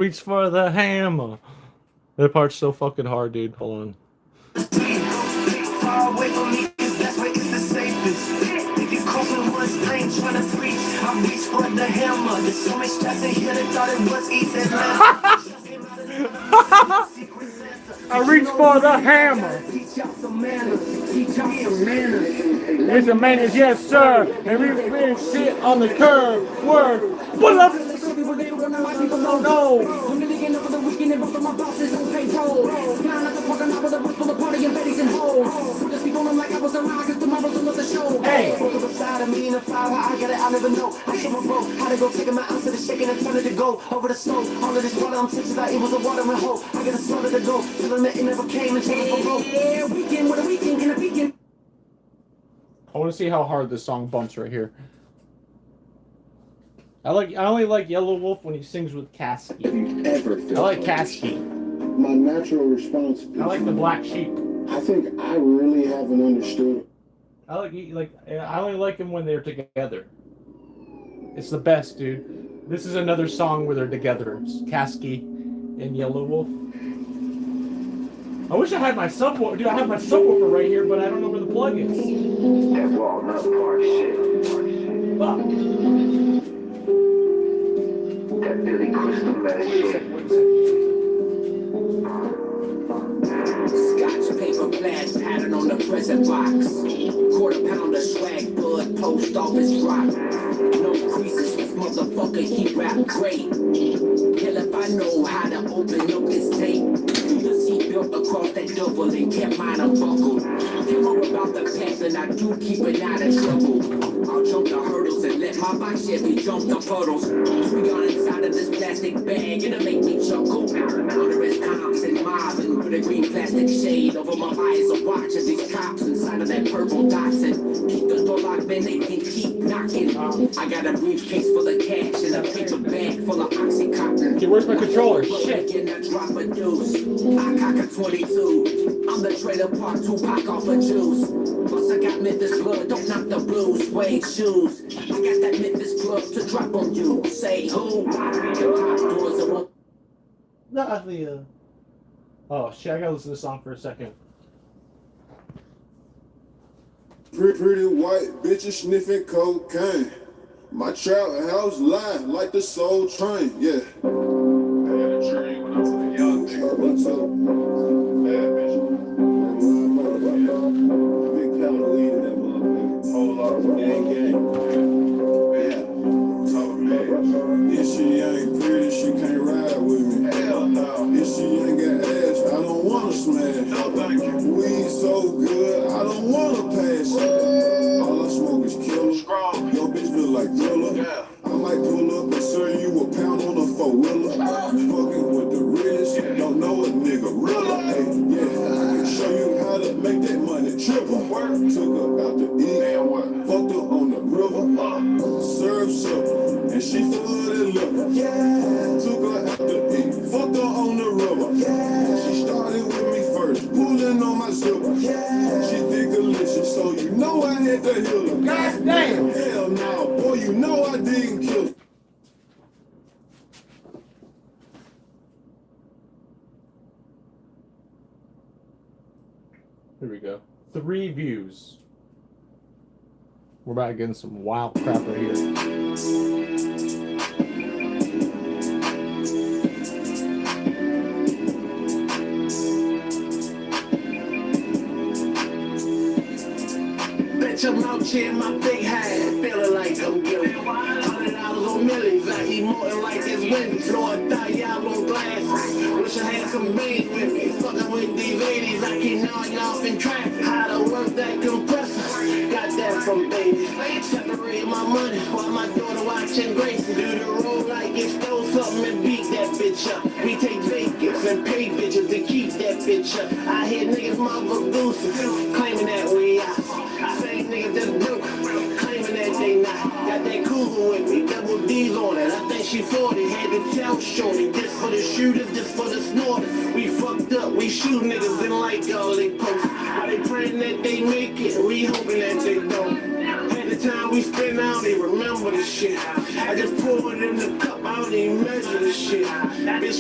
Reach for the hammer. That part's so fucking hard, dude. Hold on. Far away from me, cause that's where it's the safest. If you crossing one lane trying to preach, I reach for the hammer. There's so much stress in here that thought it was easy. I reach for the hammer. Teach y'all some manners. Teach y'all some manners. It's a manners, yes, sir. And we bring shit on the curb. Word. Pull up. No. Hey. Beside of me in the fire, I got it, I never know. I show my bro how to go taking my ounce of the shaking and turn it to go over the stove. All of this water I'm touching like it was a watering hole. I got a slaughter to go, telling that it never came and telling for broke. Yeah, weekend with a weekend and a weekend. I want to see how hard this song bumps right here. I only like Yellow Wolf when he sings with Kasky. I like Kasky. My natural response is, I like the Black Sheep. I think I really haven't understood. I only like him when they're together. It's the best, dude. This is another song where they're together. It's Kasky and Yellow Wolf. I wish I had my subwoofer. Dude, I have my subwoofer right here, but I don't know where the plug is. That walnut part shit. Fuck. That Billy Crystal mess shit. Scotch paper plaid pattern on the present box. Quarter pounder swag bud post office drop. No creases, this motherfucker he rap great. Hell if I know how to open up this tape. The seat built across that double and kept mine unbuckled. Tell more about the path and I do keep it out of trouble. I'll jump the hurdles and let my box Chevy jump the puddles. 3 gun inside of this plastic bag, it'll make me chuckle. Under his cops and mobbing with a green plastic shade over my eyes of watching these cops inside of that purple Datsun. Keep the door locked, man, they can keep knocking. I got a briefcase full of cash and a paper bag full of Oxycontin. Okay, where's my controller? Shit. And I drop a deuce. I cock a 22. I'm the trailer park Tupac off of juice. Plus I got Memphis blood, don't knock the blues, suede shoes. I got that Memphis plug to drop on you. Say who? The pop doors are on. Not the. Oh shit! I gotta listen to this song for a second. Pretty white bitches sniffing cocaine. My trap house line like the Soul Train, yeah. I had a dream when I was a young nigga. What's up? Bad bitch. Big pound of weed in that motherfucker. Whole lot of gang. Yeah. Talk big. If she ain't pretty, she can't ride with me. Hell no. If she ain't got ass, I don't wanna smash. No, thank you. Weed so good, I don't wanna pass it. All I smoke is killer. Strong. Your bitch feel like Thriller. Yeah. I might pull up and serve you a pound on a 4-wheeler. Fucking with the realest, don't know a nigga realer. Hey, yeah, I can show you how to make that money triple. Took her out to eat, fucked her on the river. Served supper, and she full of that liquor. Yeah, took her out to eat, fucked her on the river. Yeah, she started with me first, pulling on my zipper. Yeah, she did delicious, so you know I had to heal her. God damn, hell no, boy, you know I didn't kill her. Here we go. 3 views. We're about to get in some wild crap right here. Bitch, I'm out here in my big hat, feeling like I'm guilty. $100 on millies, I eat more than like this windy. Throwing Diablo glasses, wish I had some beans with me. Fucking with these 80s, I keep knocking off in traffic. How to work that compressor, got that from baby. Separate my money while my daughter watching Grace. Do the roll like it stole something and beat that bitch up. We take vacants and pay bitches to keep that bitch up. I hear niggas mother gooses, claiming that we out. Same niggas that's broke, claiming that they not. Got that cougar with me, double D's on it. I think she 40, had to tell shorty. This for the shooters, this for the snorters. We fucked up, we shoot niggas, didn't like all they post. Are they praying that they make it? We hoping that they don't. At the time we spend out, they remember the shit. I just pour it in the cup, I don't even measure this shit. Bitch,